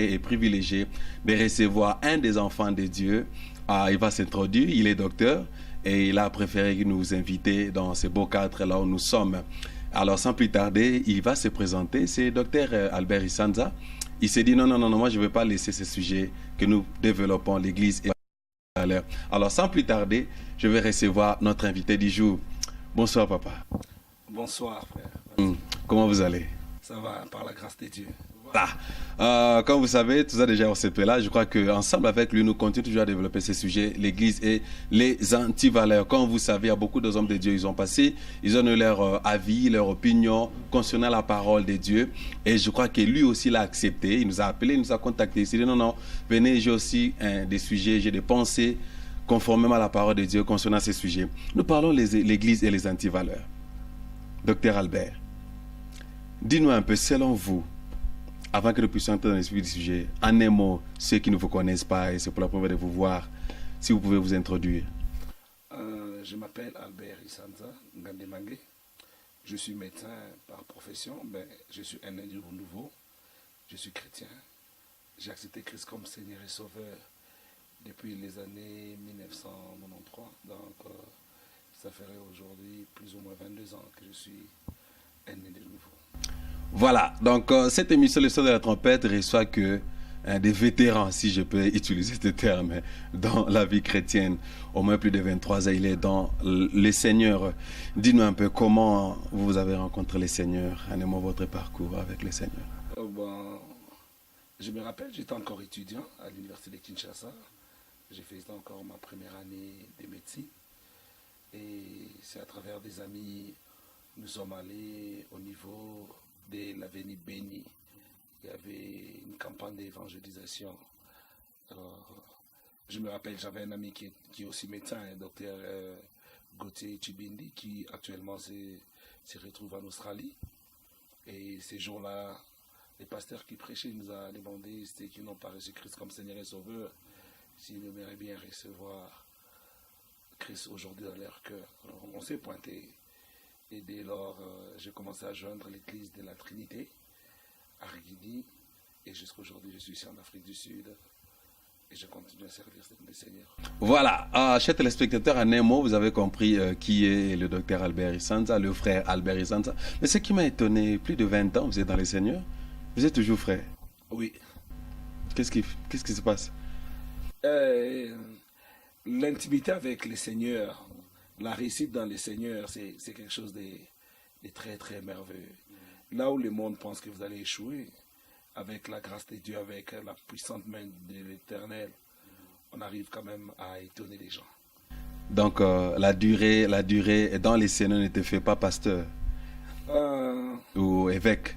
honoré et privilégié de recevoir un des enfants de Dieu. Il va s'introduire, il est docteur et il a préféré nous inviter dans ce beau cadre là où nous sommes. Alors sans plus tarder, il va se présenter, c'est docteur Albert Isanza. Il s'est dit non, non, non, non, moi je ne vais pas laisser ce sujet que nous développons, l'Église et la valeur. Alors sans plus tarder, je vais recevoir notre invité du jour. Bonsoir papa. Bonsoir frère. Comment vous allez? Ça va, par la grâce de Dieu. Comme vous savez, tout ça déjà au CP là, je crois qu'ensemble avec lui, nous continuons toujours à développer ces sujets, l'Église et les antivaleurs. Comme vous savez, il y a beaucoup d'hommes de Dieu, ils ont passé, ils ont eu leur avis, leur opinion concernant la parole de Dieu. Et je crois que lui aussi l'a accepté, il nous a appelé, il nous a contacté, il s'est dit non, non, venez, j'ai aussi des sujets, j'ai des pensées conformément à la parole de Dieu concernant ces sujets. Nous parlons de l'Église et les antivaleurs. Docteur Albert, dis-nous un peu, selon vous, avant que nous puissions entrer dans l'esprit du sujet, en un mot, ceux qui ne vous connaissent pas et c'est pour la première de vous voir, si vous pouvez vous introduire. Je m'appelle Albert Isanza Ngandemangé. Je suis médecin par profession, mais je suis un individu nouveau. Je suis chrétien. J'ai accepté Christ comme Seigneur et Sauveur depuis les années 1993. Donc, ça ferait aujourd'hui plus ou moins 22 ans que je suis un individu nouveau. Voilà, donc cette émission, le son de la trompette, reçoit que des vétérans, si je peux utiliser ce terme, dans la vie chrétienne. Au moins plus de 23 ans, il est dans le Seigneur. Dis-nous un peu comment vous avez rencontré le Seigneur, un mot votre parcours avec le Seigneur. Je me rappelle, j'étais encore étudiant à l'université de Kinshasa. J'ai fait encore ma première année de médecine. Et c'est à travers des amis, nous sommes allés au niveau de l'avenue Béni. Il y avait une campagne d'évangélisation. Alors, je me rappelle, j'avais un ami qui est aussi médecin, un docteur Gauthier Chibindi, qui actuellement se retrouve en Australie. Et ces jours-là, les pasteurs qui prêchaient nous ont demandé, c'était qu'ils n'ont pas reçu Christ comme Seigneur et Sauveur, s'ils aimeraient bien recevoir Christ aujourd'hui dans leur cœur. Alors, on s'est pointé. Et dès lors, j'ai commencé à joindre l'église de la Trinité à Rigidi. Et jusqu'à aujourd'hui, je suis ici en Afrique du Sud. Et je continue à servir le Seigneur. Voilà, chers téléspectateurs, en un mot, vous avez compris qui est le docteur Albert Isanza, le frère Albert Isanza. Mais ce qui m'a étonné, plus de 20 ans, vous êtes dans le Seigneur, vous êtes toujours frère. Oui. Qu'est-ce qui se passe? L'intimité avec le Seigneur, la réussite dans le Seigneur, c'est quelque chose de très, très merveilleux. Là où le monde pense que vous allez échouer, avec la grâce de Dieu, avec la puissante main de l'Éternel, on arrive quand même à étonner les gens. Donc, la durée dans les Seigneurs ne te fait pas pasteur ou évêque?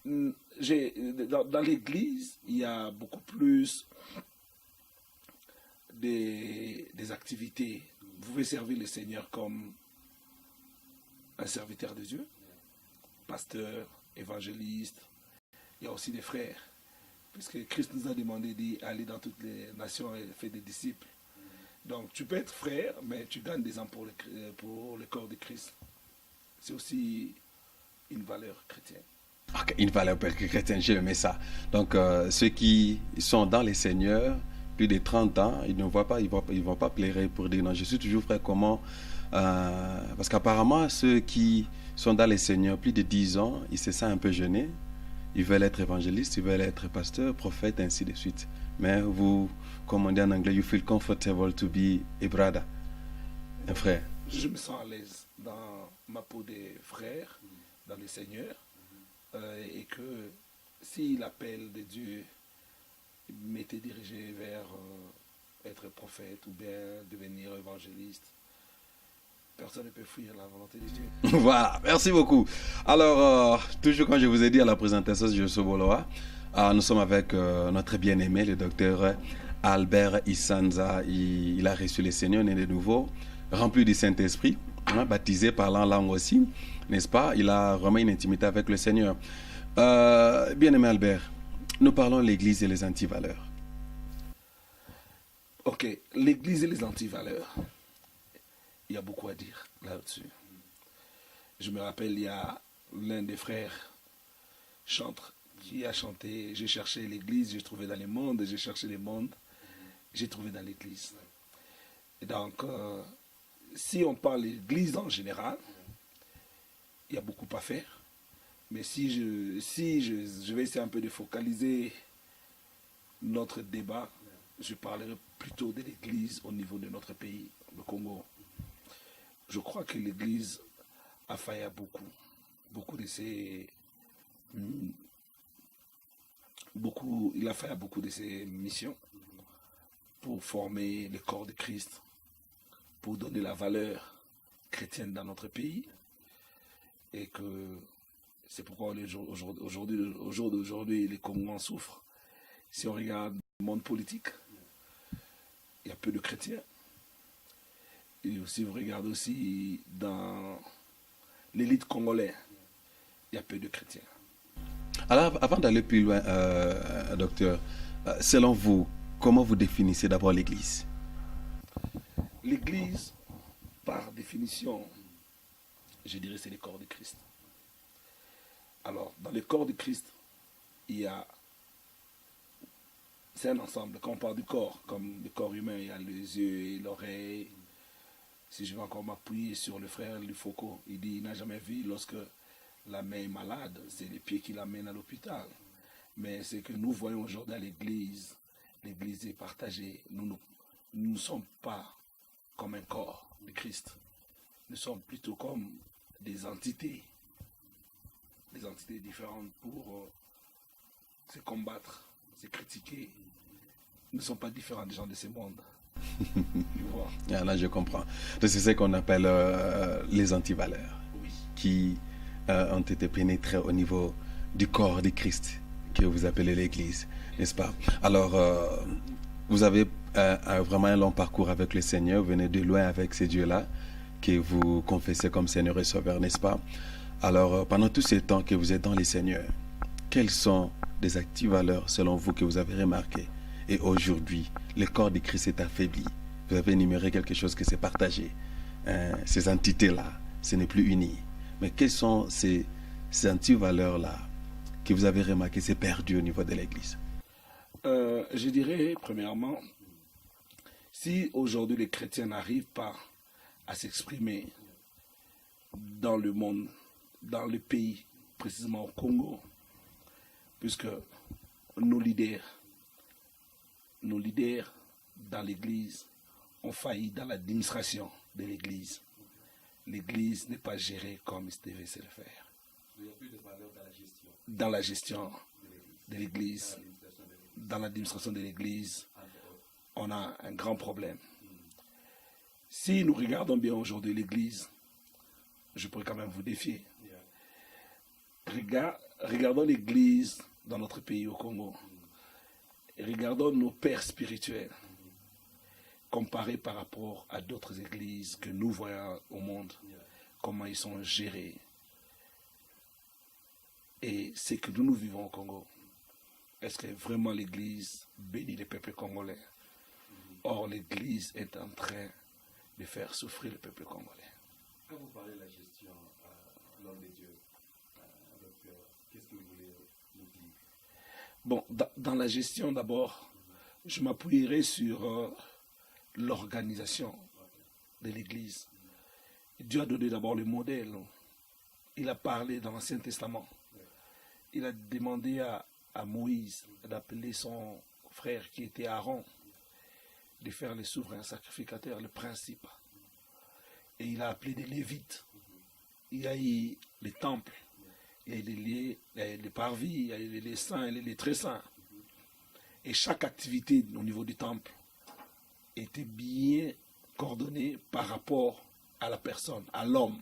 Dans l'église, il y a beaucoup plus des activités. Vous pouvez servir le Seigneur comme un serviteur de Dieu, pasteur, évangéliste. Il y a aussi des frères, puisque Christ nous a demandé d'aller dans toutes les nations et faire des disciples. Donc tu peux être frère, mais tu gagnes des âmes pour le corps de Christ. C'est aussi une valeur chrétienne. Okay, une valeur chrétienne, j'ai aimé ça. Donc ceux qui sont dans les Seigneurs, plus de 30 ans, ils ne vont pas plairer pour dire non, je suis toujours frère. Comment parce qu'apparemment, ceux qui sont dans les Seigneurs plus de 10 ans, ils se sentent un peu gênés. Ils veulent être évangélistes, ils veulent être pasteurs, prophètes, ainsi de suite. Mais vous, comme on dit en anglais, you feel comfortable to be a brother, un frère. Je me sens à l'aise dans ma peau de frère, dans le Seigneur, et que si l'appel de Dieu m'était dirigé vers être prophète ou bien devenir évangéliste, personne ne peut fuir la volonté de Dieu. Voilà, merci beaucoup. Alors, toujours quand je vous ai dit à la présentation de Josué Boloa, nous sommes avec notre bien-aimé, le docteur Albert Isanza. Il a reçu le Seigneur, né de nouveau, rempli du Saint-Esprit, baptisé parlant langue aussi, n'est-ce pas? Il a vraiment une intimité avec le Seigneur. Bien-aimé Albert, nous parlons de l'Église et les antivaleurs. Ok, l'Église et les antivaleurs. Il y a beaucoup à dire là-dessus. Je me rappelle, il y a l'un des frères chantres qui a chanté « J'ai cherché l'église, j'ai trouvé dans les mondes, j'ai cherché les mondes, j'ai trouvé dans l'église ». Et donc, si on parle de l'église en général, il y a beaucoup à faire. Mais si je vais essayer un peu de focaliser notre débat, je parlerai plutôt de l'église au niveau de notre pays, le Congo. Je crois que l'église a failli à beaucoup de ses... il a fait à beaucoup de ses missions pour former le corps de Christ, pour donner la valeur chrétienne dans notre pays. Et que c'est pourquoi au jour d'aujourd'hui, les Congolais souffrent. Si on regarde le monde politique, il y a peu de chrétiens. Et si vous regardez aussi dans l'élite congolaise, il y a peu de chrétiens. Alors, avant d'aller plus loin, docteur, selon vous, comment vous définissez d'abord l'Église? L'Église, par définition, je dirais c'est le corps de Christ. Alors, dans le corps de Christ, c'est un ensemble. Quand on parle du corps, comme le corps humain, il y a les yeux et l'oreille. Si je vais encore m'appuyer sur le frère Lufoko, il dit qu'il n'a jamais vu lorsque la main est malade, c'est les pieds qui l'amènent à l'hôpital. Mais c'est que nous voyons aujourd'hui à l'église est partagée. Nous ne sommes pas comme un corps de Christ. Nous sommes plutôt comme des entités différentes pour se combattre, se critiquer. Nous ne sommes pas différents des gens de ce monde. Ah, là, je comprends. C'est ce qu'on appelle les antivaleurs, oui, qui ont été pénétrés au niveau du corps de Christ, que vous appelez l'Église, n'est-ce pas? Alors, vous avez vraiment un long parcours avec le Seigneur, vous venez de loin avec ces dieux-là, que vous confessez comme Seigneur et Sauveur, n'est-ce pas? Alors, pendant tous ces temps que vous êtes dans les Seigneurs, quelles sont des actives-valeurs, selon vous, que vous avez remarquées? Et aujourd'hui, le corps de Christ est affaibli. Vous avez énuméré quelque chose que c'est partagé. Ces entités-là, ce n'est plus uni. Mais quelles sont ces antivaleurs-là que vous avez remarqué, c'est perdu au niveau de l'Église? Je dirais, premièrement, si aujourd'hui les chrétiens n'arrivent pas à s'exprimer dans le monde, dans le pays, précisément au Congo, puisque nos leaders dans l'Église ont failli dans l'administration de l'Église. L'Église n'est pas gérée comme il devait se le faire. Il n'y a plus de valeur dans la gestion. Dans la gestion de l'Église, dans l'administration de l'Église, on a un grand problème. Si nous regardons bien aujourd'hui l'Église, je pourrais quand même vous défier. Regardons l'Église dans notre pays au Congo. Regardons nos pères spirituels comparés par rapport à d'autres églises que nous voyons au monde, comment ils sont gérés. Et ce que nous vivons au Congo, est-ce que vraiment l'Église bénit les peuples congolais? Or, l'Église est en train de faire souffrir le peuple congolais. Quand vous parlez de la gestion, l'homme de Dieu, qu'est-ce que vous voulez nous dire? Bon, dans la gestion d'abord, je m'appuierai sur l'organisation de l'Église. Dieu a donné d'abord le modèle. Il a parlé dans l'Ancien Testament. Il a demandé à Moïse d'appeler son frère qui était Aaron, de faire le souverain sacrificateur, le principe. Et il a appelé des Lévites. Il y a eu les temples, il y a eu les parvis, il y a eu les saints et les très saints. Et chaque activité au niveau du temple était bien coordonnée par rapport à la personne, à l'homme.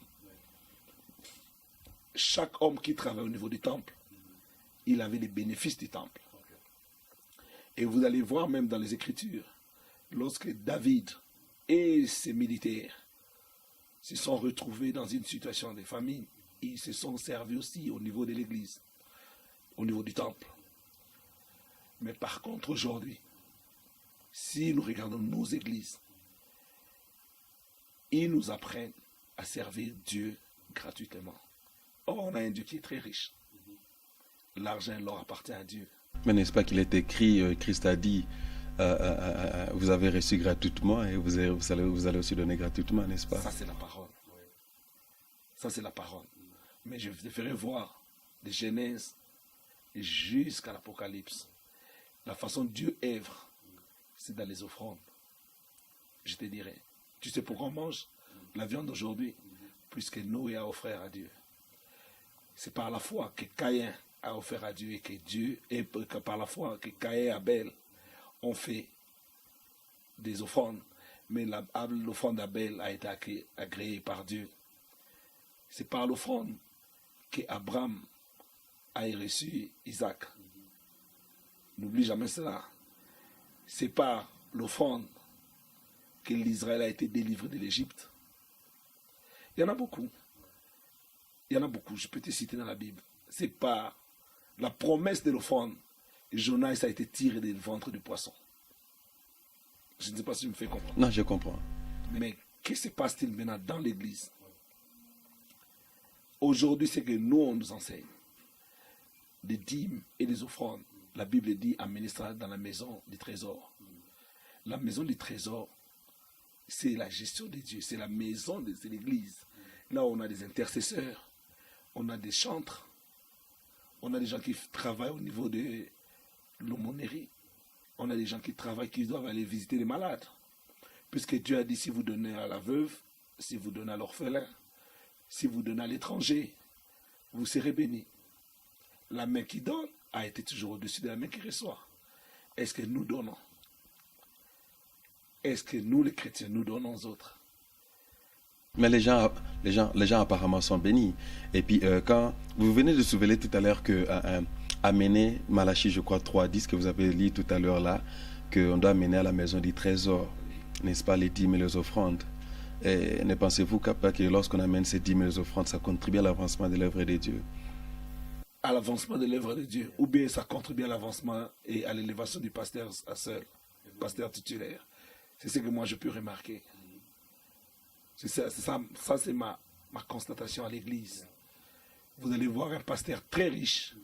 Chaque homme qui travaille au niveau du temple, il avait les bénéfices du temple. Et vous allez voir même dans les Écritures, lorsque David et ses militaires se sont retrouvés dans une situation de famine, ils se sont servis aussi au niveau de l'Église, au niveau du temple. Mais par contre, aujourd'hui, si nous regardons nos églises, ils nous apprennent à servir Dieu gratuitement. Or, on a un Dieu qui est très riche. l'argent leur appartient à Dieu. Mais n'est-ce pas qu'il est écrit, Christ a dit, vous avez reçu gratuitement et vous allez aussi donner gratuitement, n'est-ce pas? Ça, c'est la parole. Ça, c'est la parole. Mais je te ferai voir de Genèse jusqu'à l'Apocalypse. La façon dont Dieu œuvre, c'est dans les offrandes. Je te dirai. Tu sais pourquoi on mange la viande aujourd'hui? Puisque Noé a offert à Dieu. C'est par la foi que Caïn a offert à Dieu et que par la foi que Caïn et Abel ont fait des offrandes. Mais l'offrande d'Abel a été agréée par Dieu. C'est par l'offrande qu'Abraham a reçu Isaac. N'oublie jamais cela. C'est par l'offrande que l'Israël a été délivré de l'Égypte. Il y en a beaucoup. Il y en a beaucoup. Je peux te citer dans la Bible. C'est par la promesse de l'offrande. Jonas a été tiré du ventre du poisson. Je ne sais pas si tu me fais comprendre. Non, je comprends. Mais qu'est-ce qui se passe-t-il maintenant dans l'Église? Aujourd'hui, c'est que nous, on nous enseigne des dîmes et des offrandes. La Bible dit administrer dans la maison du trésor. La maison du trésor, c'est la gestion de Dieu, c'est la maison de l'Église. Là, on a des intercesseurs, on a des chantres, on a des gens qui travaillent au niveau de l'aumônerie, on a des gens qui travaillent, qui doivent aller visiter les malades. Puisque Dieu a dit, si vous donnez à la veuve, si vous donnez à l'orphelin, si vous donnez à l'étranger, vous serez bénis. La main qui donne a été toujours au-dessus de la main qui reçoit. Est-ce que nous donnons? Est-ce que nous, les chrétiens, nous donnons aux autres? Mais les gens apparemment sont bénis. Et puis, quand vous venez de soulever tout à l'heure que amener Malachie, je crois, 3:10, que vous avez lu tout à l'heure là, qu'on doit amener à la maison du trésor, n'est-ce pas, les dîmes et les offrandes. Et ne pensez-vous pas que lorsqu'on amène ces dîmes et les offrandes, ça contribue à l'avancement de l'œuvre de Dieu? À l'avancement de l'œuvre de Dieu, ou bien ça contribue à l'avancement et à l'élévation du pasteur à seul, pasteur titulaire. C'est ce que moi je peux remarquer. C'est ça c'est ma constatation à l'église. Vous allez voir un pasteur très riche,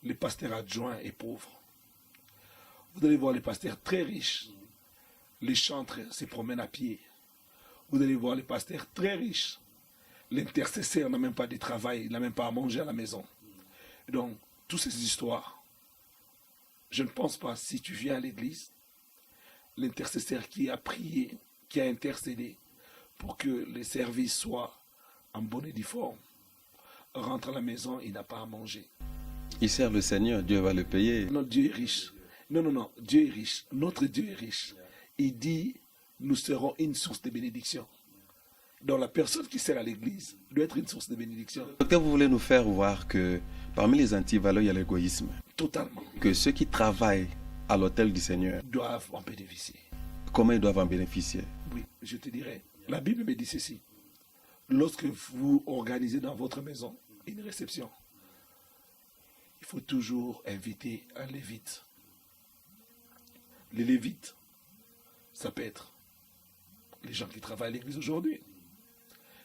le pasteur adjoint est pauvre. Vous allez voir les pasteurs très riches, les chantres se promènent à pied. Vous allez voir les pasteurs très riches, l'intercesseur n'a même pas de travail, il n'a même pas à manger à la maison. Donc, toutes ces histoires, je ne pense pas, si tu viens à l'église, l'intercesseur qui a prié, qui a intercédé pour que les services soient en bonne et due forme, rentre à la maison, il n'a pas à manger. Il sert le Seigneur, Dieu va le payer. Non, Dieu est riche. Non, Dieu est riche. Notre Dieu est riche. Il dit, nous serons une source de bénédiction. Donc la personne qui sert à l'église doit être une source de bénédiction. Docteur, vous voulez nous faire voir que parmi les antivaleurs, il y a l'égoïsme. Totalement. Que ceux qui travaillent à l'autel du Seigneur doivent en bénéficier. Comment ils doivent en bénéficier? Oui, je te dirais. La Bible me dit ceci. Lorsque vous organisez dans votre maison une réception, il faut toujours inviter un lévite. Les lévites, ça peut être les gens qui travaillent à l'église aujourd'hui.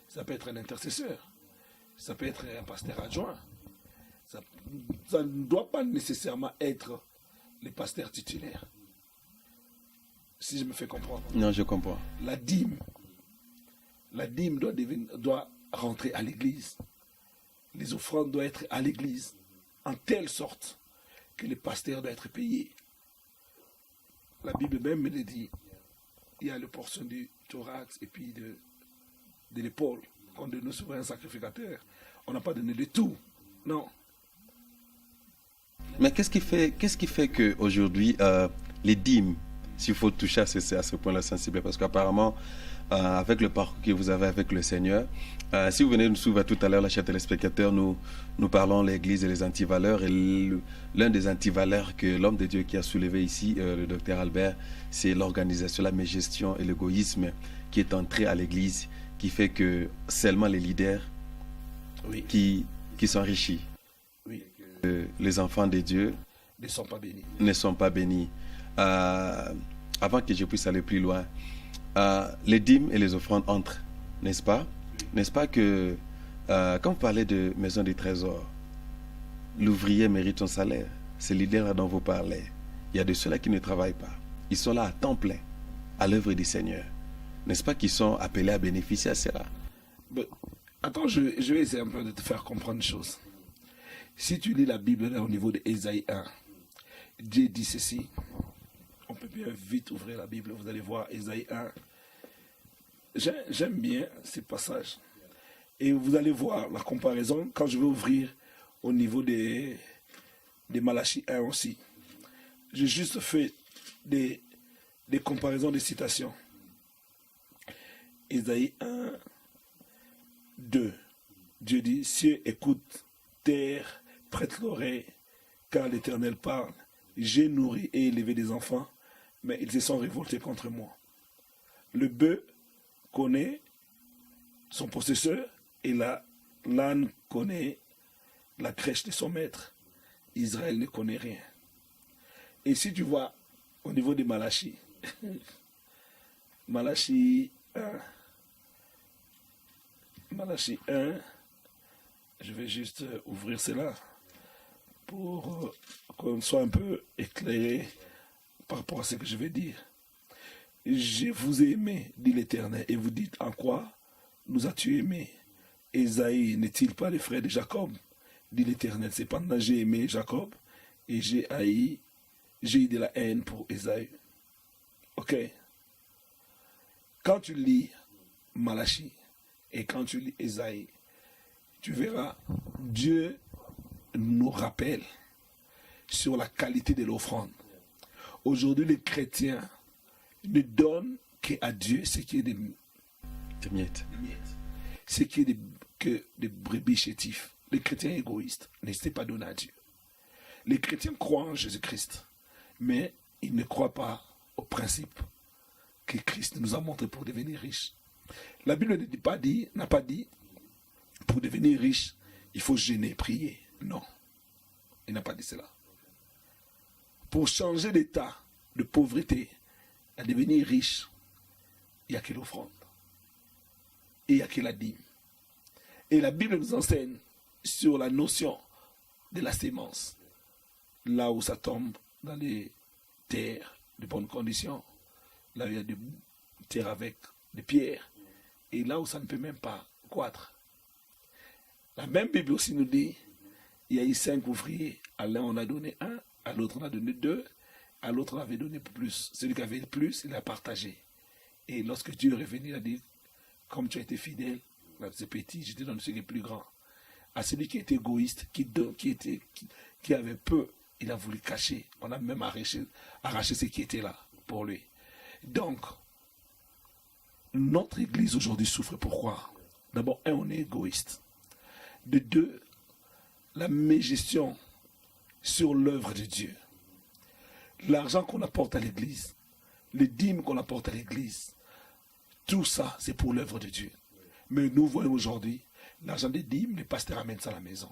Ça peut être un intercesseur. Ça peut être un pasteur adjoint. Ça ne doit pas nécessairement être les pasteurs titulaires. Si je me fais comprendre. Non, je comprends. La dîme doit rentrer à l'église. Les offrandes doivent être à l'église, en telle sorte que les pasteurs doivent être payés. La Bible même me le dit. Il y a la portion du thorax et puis de l'épaule qu'on donne souvent à un sacrificateur. On n'a pas donné le tout. Non. Mais qu'est-ce qui fait qu'aujourd'hui, les dîmes, s'il faut toucher à ce point-là sensible, parce qu'apparemment, avec le parcours que vous avez avec le Seigneur, si vous venez de nous suivre tout à l'heure, la chers téléspectateurs, nous parlons de l'Église et les antivaleurs. Et l'un des antivaleurs que l'homme de Dieu qui a soulevé ici, le docteur Albert, c'est l'organisation, la mégestion et l'égoïsme qui est entré à l'Église, qui fait que seulement les leaders qui s'enrichissent. Oui. Les enfants de Dieu ne sont pas bénis. Ne sont pas bénis. Avant que je puisse aller plus loin, les dîmes et les offrandes entrent, n'est-ce pas? N'est-ce pas que quand vous parlez de maison des trésors, l'ouvrier mérite son salaire. C'est l'idée là dont vous parlez. Il y a de ceux-là qui ne travaillent pas. Ils sont là à temps plein, à l'œuvre du Seigneur. N'est-ce pas qu'ils sont appelés à bénéficier à cela? Attends, je vais essayer un peu de te faire comprendre une chose. Si tu lis la Bible là, au niveau de Ésaïe 1, Dieu dit ceci. On peut bien vite ouvrir la Bible, vous allez voir Ésaïe 1. J'aime bien ces passages. Et vous allez voir la comparaison quand je vais ouvrir au niveau des Malachie 1 aussi. J'ai juste fait des comparaisons, des citations. Ésaïe 1, 2. Dieu dit, cieux écoute, terre prête l'oreille, car l'Éternel parle. J'ai nourri et élevé des enfants, mais ils se sont révoltés contre moi. Le bœuf connaît son possesseur et l'âne connaît la crèche de son maître. Israël ne connaît rien. Et si tu vois au niveau des Malachie, Malachie 1, je vais juste ouvrir cela pour qu'on soit un peu éclairé par rapport à ce que je vais dire. Je vous ai aimé, dit l'Éternel, et vous dites, en quoi nous as-tu aimé? Ésaïe n'est-il pas le frère de Jacob? Dit l'Éternel. Cependant, j'ai aimé Jacob et j'ai eu de la haine pour Ésaü. Ok? Quand tu lis Malachie et quand tu lis Ésaïe, tu verras, Dieu nous rappelle sur la qualité de l'offrande. Aujourd'hui, les chrétiens ne donnent qu'à Dieu ce qui est des miettes. Ce qui est que des brebis chétifs. Les chrétiens égoïstes n'hésitent pas à donner à Dieu. Les chrétiens croient en Jésus-Christ, mais ils ne croient pas au principe que Christ nous a montré pour devenir riches. La Bible n'a pas dit, pour devenir riche, il faut jeûner, prier. Non, il n'a pas dit cela. Pour changer d'état de pauvreté à devenir riche, il n'y a que l'offrande. Et il n'y a que la dîme. Et la Bible nous enseigne sur la notion de la sémence. Là où ça tombe dans les terres de bonnes conditions, là où il y a des terres avec des pierres, et là où ça ne peut même pas croître. La même Bible aussi nous dit, il y a eu 5 ouvriers, à l'un on a donné 1, à l'autre on a donné 2, à l'autre on avait donné plus. Celui qui avait le plus, il a partagé. Et lorsque Dieu est revenu, il a dit, comme tu as été fidèle, là c'est petit, je te donne ce qui est plus grand. À celui qui était égoïste, qui avait peu, il a voulu cacher. On a même arraché ce qui était là pour lui. Donc, notre Église aujourd'hui souffre. Pourquoi? D'abord, on est égoïste. De 2, la mégestion sur l'œuvre de Dieu. L'argent qu'on apporte à l'Église, les dîmes qu'on apporte à l'Église, tout ça, c'est pour l'œuvre de Dieu. Mais nous voyons aujourd'hui, l'argent des dîmes, les pasteurs amènent ça à la maison.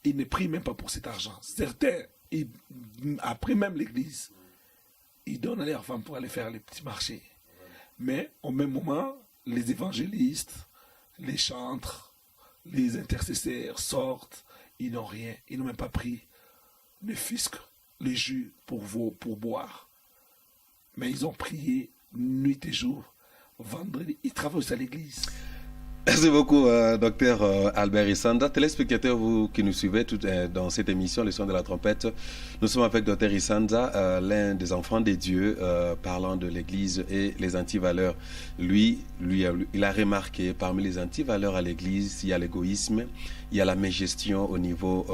Ils ne prient même pas pour cet argent. Certains, après même l'Église, ils donnent à leurs femmes pour aller faire les petits marchés. Mais au même moment, les évangélistes, les chantres, les intercesseurs sortent, ils n'ont rien, ils n'ont même pas pris le fisc, le jus pour boire. Mais ils ont prié nuit et jour. Vendredi, ils travaillent aussi à l'église. Merci beaucoup, docteur Albert Isanda. Téléspectateurs, vous qui nous suivez dans cette émission, Le Son de la Trompette, nous sommes avec docteur Isanda, l'un des enfants des dieux, parlant de l'Église et les antivaleurs. Lui, il a remarqué, parmi les antivaleurs à l'Église, il y a l'égoïsme, il y a la mégestion au niveau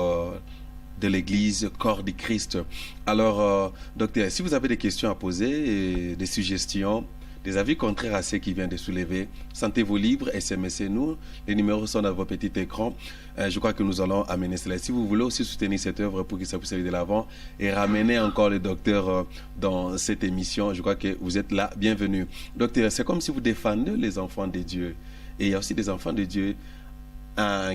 de l'Église, corps du Christ. Alors, docteur, si vous avez des questions à poser, et des suggestions, des avis contraires à ceux qui viennent de soulever, sentez-vous libre, SMS-nous. Les numéros sont dans vos petits écrans. Je crois que nous allons amener cela. Si vous voulez aussi soutenir cette œuvre pour que ça puisse aller de l'avant et ramener encore le docteur dans cette émission, je crois que vous êtes là. Bienvenue. Docteur, c'est comme si vous défendez les enfants de Dieu. Et il y a aussi des enfants de Dieu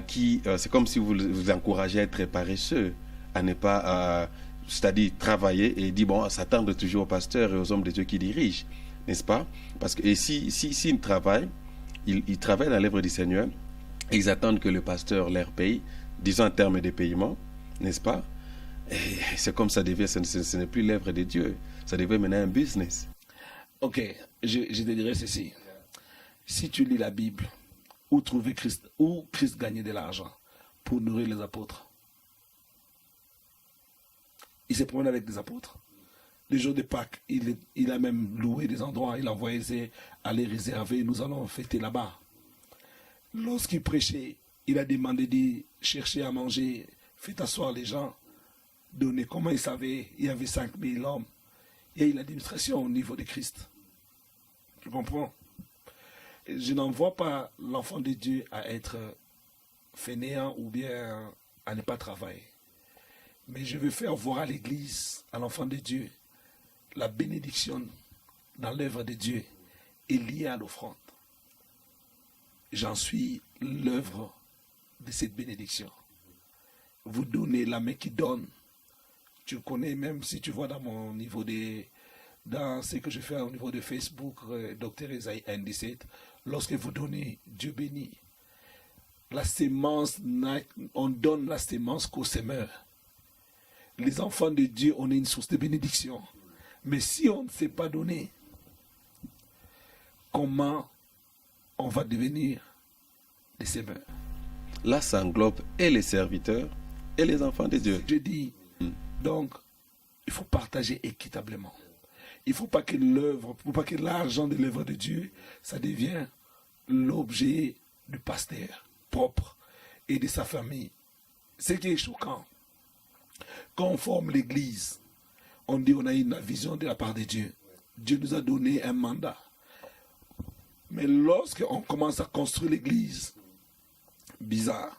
qui, c'est comme si vous encouragez à être paresseux, à ne pas, c'est-à-dire travailler et dire, bon, s'attendre toujours aux pasteurs et aux hommes de Dieu qui dirigent. N'est-ce pas? Parce que s'ils travaillent, ils travaillent dans l'œuvre du Seigneur, ils attendent que le pasteur leur paye, disons en termes de paiement, n'est-ce pas? Et c'est comme ça devient, ce n'est plus l'œuvre de Dieu, ça devient maintenant un business. Ok, je te dirais ceci. Si tu lis la Bible, où trouver Christ, où Christ gagnait de l'argent pour nourrir les apôtres? Il s'est promené avec des apôtres. Le jour de Pâques, il a même loué des endroits, il a envoyé aller réserver, nous allons fêter là-bas. Lorsqu'il prêchait, il a demandé de chercher à manger, faites asseoir les gens, donner. Comment il savait? Il y avait 5000 hommes. Il y a eu l'administration au niveau de Christ. Tu comprends? Je n'envoie pas l'enfant de Dieu à être fainéant ou bien à ne pas travailler. Mais je veux faire voir à l'Église, à l'enfant de Dieu, la bénédiction dans l'œuvre de Dieu est liée à l'offrande. J'en suis l'œuvre de cette bénédiction. Vous donnez, la main qui donne. Tu connais, même si tu vois dans mon niveau dans ce que je fais au niveau de Facebook, Dr Esaïe N17, lorsque vous donnez, Dieu bénit. La sémence, on donne la sémence qu'au semeur. Les enfants de Dieu, on est une source de bénédiction. Mais si on ne sait pas donner, comment on va devenir des semeurs? Là, ça englobe et les serviteurs et les enfants de Dieu. Je dis, donc, il faut partager équitablement. Il ne faut pas que l'argent de l'œuvre de Dieu, ça devienne l'objet du pasteur propre et de sa famille. Ce qui est choquant, quand on forme l'église, on dit on a une vision de la part de Dieu. Dieu nous a donné un mandat. Mais lorsqu'on commence à construire l'église, bizarre,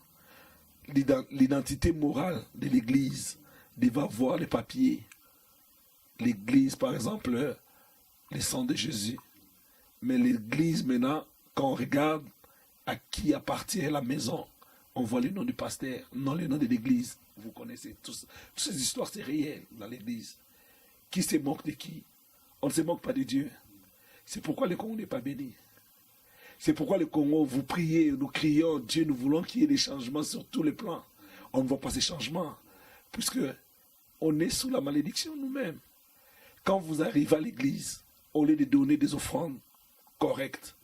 l'identité morale de l'église devait voir les papiers. L'église, par exemple, le sang de Jésus. Mais l'église, maintenant, quand on regarde à qui appartient la maison, on voit le nom du pasteur, non le nom de l'église. Vous connaissez toutes ces histoires, c'est réel dans l'église. Qui se moque de qui? On ne se moque pas de Dieu. C'est pourquoi le Congo n'est pas béni. C'est pourquoi le Congo, vous priez, nous crions, Dieu, nous voulons qu'il y ait des changements sur tous les plans. On ne voit pas ces changements, puisque on est sous la malédiction nous-mêmes. Quand vous arrivez à l'église, au lieu de donner des offrandes correctes,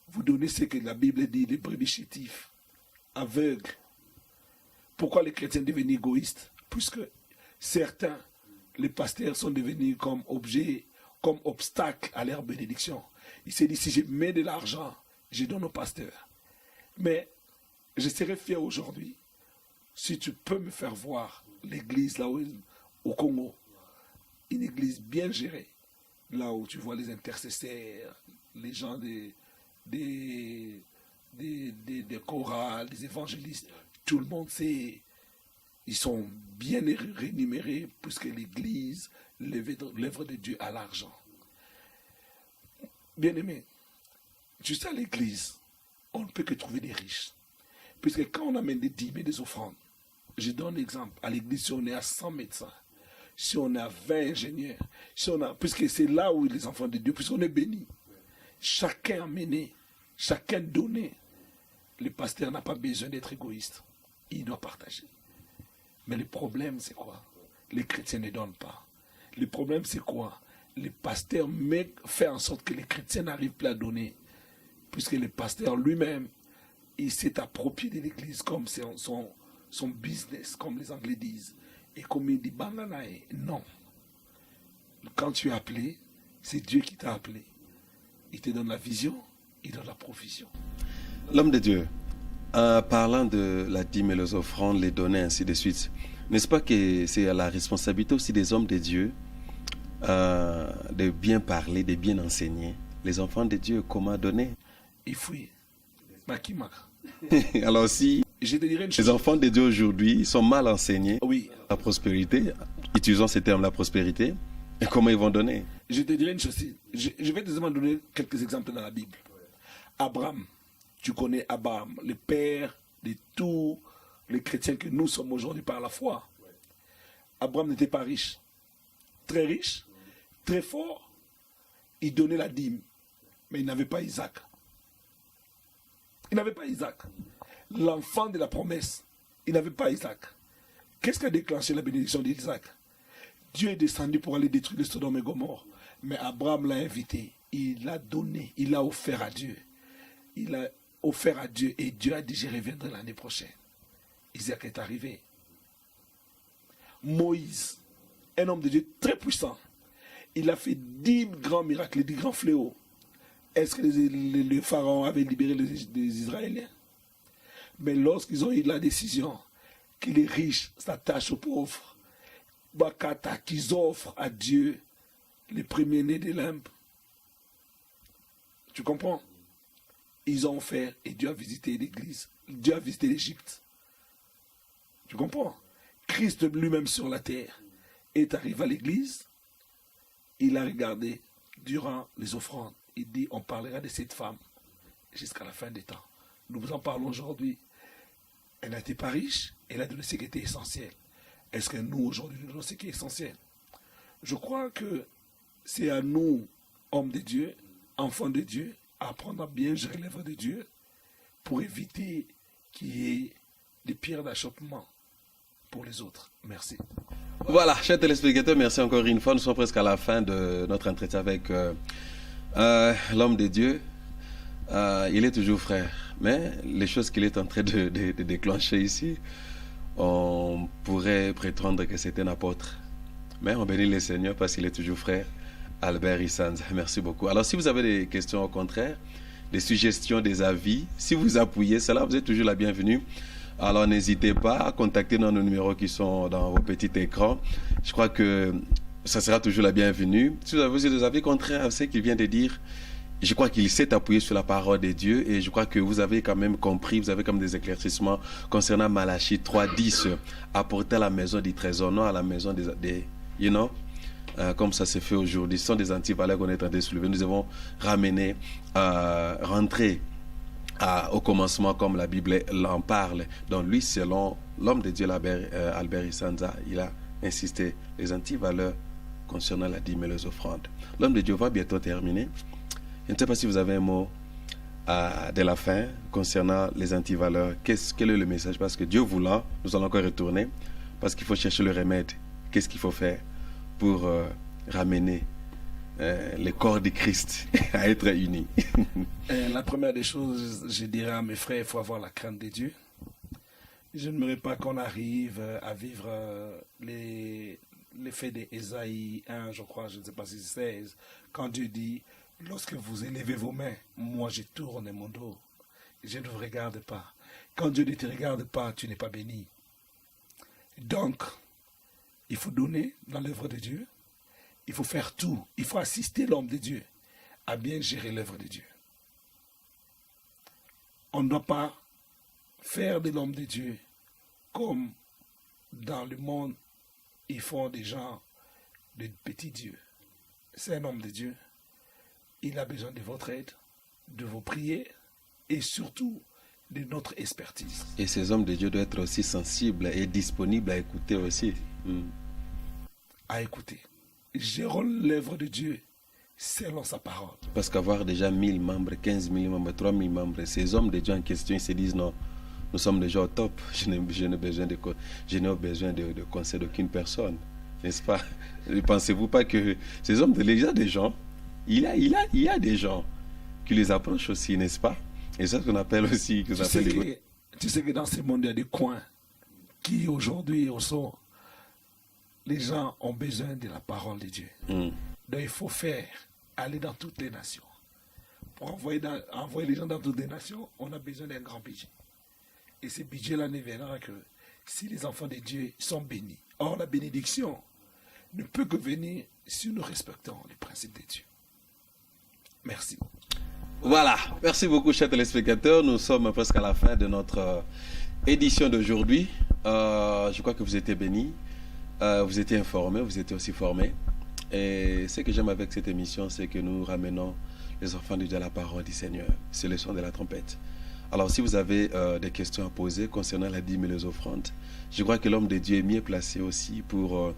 vous donnez ce que la Bible dit, les brebis chétifs, aveugles. Pourquoi les chrétiens deviennent égoïstes? Puisque certains, les pasteurs sont devenus comme objets, comme obstacle à leur bénédiction. Il s'est dit, si je mets de l'argent, je donne au pasteur. Mais je serais fier aujourd'hui si tu peux me faire voir l'église là où, au Congo, une église bien gérée, là où tu vois les intercesseurs, les gens des chorales, des évangélistes, tout le monde sait, ils sont bien rémunérés puisque l'église, l'œuvre de Dieu a l'argent. Bien-aimé, juste à l'église, on ne peut que trouver des riches. Puisque quand on amène des dîmes et des offrandes, je donne un exemple, à l'église, si on est à 100 médecins, si on a 20 ingénieurs, puisque c'est là où les enfants de Dieu, puisqu'on est bénis, chacun amené, chacun donné, le pasteur n'a pas besoin d'être égoïste, il doit partager. Mais le problème, c'est quoi? Les chrétiens ne donnent pas. Le problème, c'est quoi? Le pasteur fait en sorte que les chrétiens n'arrivent plus à donner, puisque le pasteur lui-même, il s'est approprié de l'église comme son business, comme les Anglais disent. Et comme il dit, Banganae, non. Quand tu es appelé, c'est Dieu qui t'a appelé. Il te donne la vision, il donne la provision. L'homme de Dieu, en parlant de la dîme et les offrandes, les donner, ainsi de suite, n'est-ce pas que c'est à la responsabilité aussi des hommes de Dieu de bien parler, de bien enseigner les enfants de Dieu comment donner? Il fouille. Alors si je te dirais une chose. Les enfants de Dieu aujourd'hui sont mal enseignés, oui, la prospérité, utilisons ces termes, la prospérité, et comment ils vont donner? Je te dirais une chose. Je vais te donner quelques exemples dans la Bible. Abraham, tu connais Abraham, le père de tous les chrétiens que nous sommes aujourd'hui par la foi. Abraham n'était pas riche. Très fort. Il donnait la dîme, mais il n'avait pas Isaac. Il n'avait pas Isaac. L'enfant de la promesse, il n'avait pas Isaac. Qu'est-ce qui a déclenché la bénédiction d'Isaac? Dieu est descendu pour aller détruire le Sodome et Gomorrhe. Mais Abraham l'a invité. Il l'a donné. Il l'a offert à Dieu. Il a offert à Dieu. Et Dieu a dit, je reviendrai l'année prochaine. Isaac est arrivé. Moïse, un homme de Dieu très puissant. Il a fait 10 grands miracles, 10 grands fléaux. Est-ce que les pharaons avaient libéré les Israéliens? Mais lorsqu'ils ont eu la décision que les riches s'attachent aux pauvres, Bakata, qu'ils offrent à Dieu les premiers-nés des limbes. Tu comprends? Ils ont fait et Dieu a visité l'église. Dieu a visité l'Égypte. Tu comprends? Christ lui-même sur la terre est arrivé à l'église. Il a regardé durant les offrandes. Il dit, on parlera de cette femme jusqu'à la fin des temps. Nous vous en parlons aujourd'hui. Elle n'était pas riche, elle a donné ce qui était essentiel. Est-ce que nous, aujourd'hui, nous donnons ce qui est essentiel? Je crois que c'est à nous, hommes de Dieu, enfants de Dieu, à apprendre à bien gérer l'œuvre de Dieu pour éviter qu'il y ait des pierres d'achoppement pour les autres. Merci. Voilà, chers téléspectateurs, merci encore une fois. Nous sommes presque à la fin de notre entretien avec l'homme de Dieu. Il est toujours frère, mais les choses qu'il est en train de déclencher ici, on pourrait prétendre que c'est un apôtre. Mais on bénit le Seigneur parce qu'il est toujours frère. Albert Isanza, merci beaucoup. Alors si vous avez des questions au contraire, des suggestions, des avis, si vous appuyez cela, vous êtes toujours la bienvenue. Alors n'hésitez pas à contacter nos numéros qui sont dans vos petits écrans. Je crois que ça sera toujours la bienvenue. Si vous avez aussi des avis contraires à ce qu'il vient de dire, je crois qu'il s'est appuyé sur la parole de Dieu et je crois que vous avez quand même compris, vous avez comme des éclaircissements concernant Malachie 3.10, apporter à la maison du trésor, non à la maison des you know, comme ça se fait aujourd'hui. Ce sont des antivaleurs qu'on est en train de soulever. Nous avons ramené, rentrer au commencement comme la Bible en parle. Donc lui, selon l'homme de Dieu, Albert Isanza, il a insisté les antivaleurs concernant la dîme et les offrandes. L'homme de Dieu va bientôt terminer. Je ne sais pas si vous avez un mot de la fin concernant les antivaleurs. Quel est le message? Parce que Dieu voulant, nous allons encore retourner parce qu'il faut chercher le remède. Qu'est-ce qu'il faut faire pour ramener le corps de Christ à être unis? La première des choses, je dirais à mes frères, il faut avoir la crainte de Dieu. Je n'aimerais pas qu'on arrive à vivre l'effet d'Ésaïe 1, je crois, je ne sais pas si c'est 16, quand Dieu dit, lorsque vous élevez vos mains, moi je tourne mon dos, je ne vous regarde pas. Quand Dieu ne te regarde pas, tu n'es pas béni. Donc, il faut donner dans l'œuvre de Dieu. Il faut faire tout. Il faut assister l'homme de Dieu à bien gérer l'œuvre de Dieu. On ne doit pas faire de l'homme de Dieu comme dans le monde, ils font des gens de petits dieux. C'est un homme de Dieu. Il a besoin de votre aide, de vos prières et surtout de notre expertise. Et ces hommes de Dieu doivent être aussi sensibles et disponibles à écouter aussi. À écouter. Gérons l'œuvre de Dieu selon sa parole. Parce qu'avoir déjà 1000 membres, 15 000 membres, 3 000 membres, ces hommes de Dieu en question, ils se disent non, nous sommes déjà au top, je n'ai besoin de conseil d'aucune personne. N'est-ce pas? Ne pensez-vous pas que ces hommes, il y a des gens, il y a des gens qui les approchent aussi, n'est-ce pas? Et ça qu'on appelle aussi... Tu sais que dans ce monde, il y a des coins qui aujourd'hui sont... Les gens ont besoin de la parole de Dieu. Donc il faut aller dans toutes les nations. Pour envoyer les gens dans toutes les nations, on a besoin d'un grand budget. Et ce budget-là ne viendra que si les enfants de Dieu sont bénis. Or, la bénédiction ne peut que venir si nous respectons les principes de Dieu. Merci. Voilà, merci beaucoup chers téléspectateurs. Nous sommes presque à la fin de notre édition d'aujourd'hui. Je crois que vous étiez bénis. Vous étiez informés, vous étiez aussi formés. Et ce que j'aime avec cette émission, c'est que nous ramenons les enfants de Dieu à la parole du Seigneur. C'est le son de la trompette. Alors, si vous avez des questions à poser concernant la dîme et les offrandes, je crois que l'homme de Dieu est mieux placé aussi pour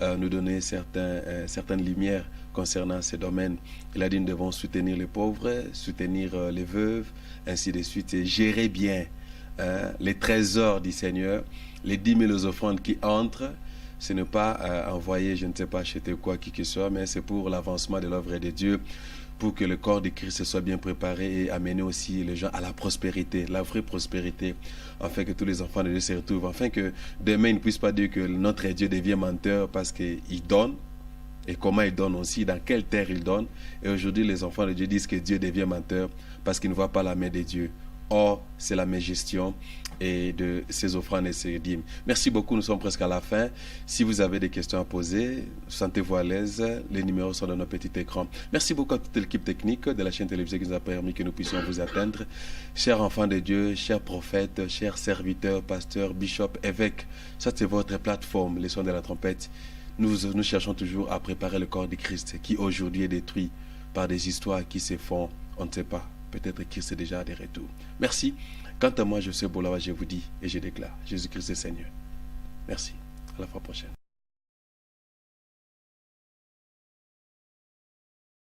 nous donner certaines lumières concernant ces domaines. Il a dit nous devons soutenir les pauvres, soutenir les veuves, ainsi de suite, et gérer bien les trésors du Seigneur, les 10 000 offrandes qui entrent, ce n'est pas envoyer, je ne sais pas, acheter quoi, qui que ce soit, mais c'est pour l'avancement de l'œuvre de Dieu, pour que le corps de Christ soit bien préparé et amener aussi les gens à la prospérité, la vraie prospérité, afin que tous les enfants de Dieu se retrouvent, afin que demain ils ne puissent pas dire que notre Dieu devient menteur parce qu'il donne, et comment il donne aussi, dans quelle terre il donne. Et aujourd'hui, les enfants de Dieu disent que Dieu devient menteur parce qu'ils ne voient pas la main de Dieu. Or, c'est la même gestion et de ces offrandes et ces dîmes. Merci beaucoup, nous sommes presque à la fin. Si vous avez des questions à poser, sentez-vous à l'aise. Les numéros sont dans nos petits écrans. Merci beaucoup à toute l'équipe technique de la chaîne télévisée qui nous a permis que nous puissions vous atteindre. Chers enfants de Dieu, chers prophètes, chers serviteurs, pasteurs, bishops, évêques, ça c'est votre plateforme, les sons de la trompette. Nous cherchons toujours à préparer le corps de Christ qui aujourd'hui est détruit par des histoires qui se font, on ne sait pas. Peut-être Christ est déjà à des retours. Merci. Quant à moi, je suis Boulawa, je vous dis et je déclare, Jésus-Christ est Seigneur. Merci. À la fois prochaine.